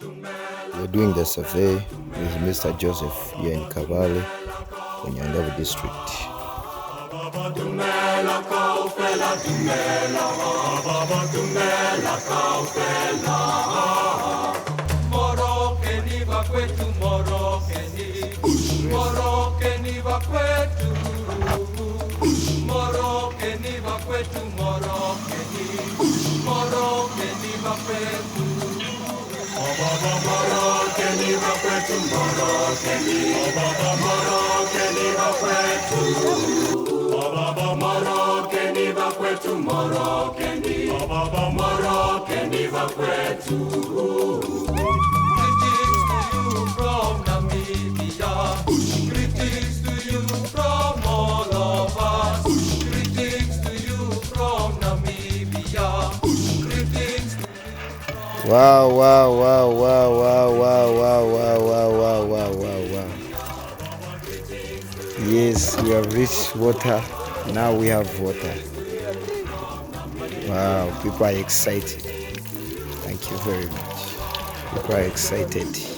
We're doing the survey with Mr. Joseph here in Kabale, Bunyangabu district. Wow, wow, wow, wow, wow, wow, wow, wow, wow, wow, wow, wow, wow. Yes, we have reached water. Now we have water. Wow, people are excited. Thank you very much. People are excited.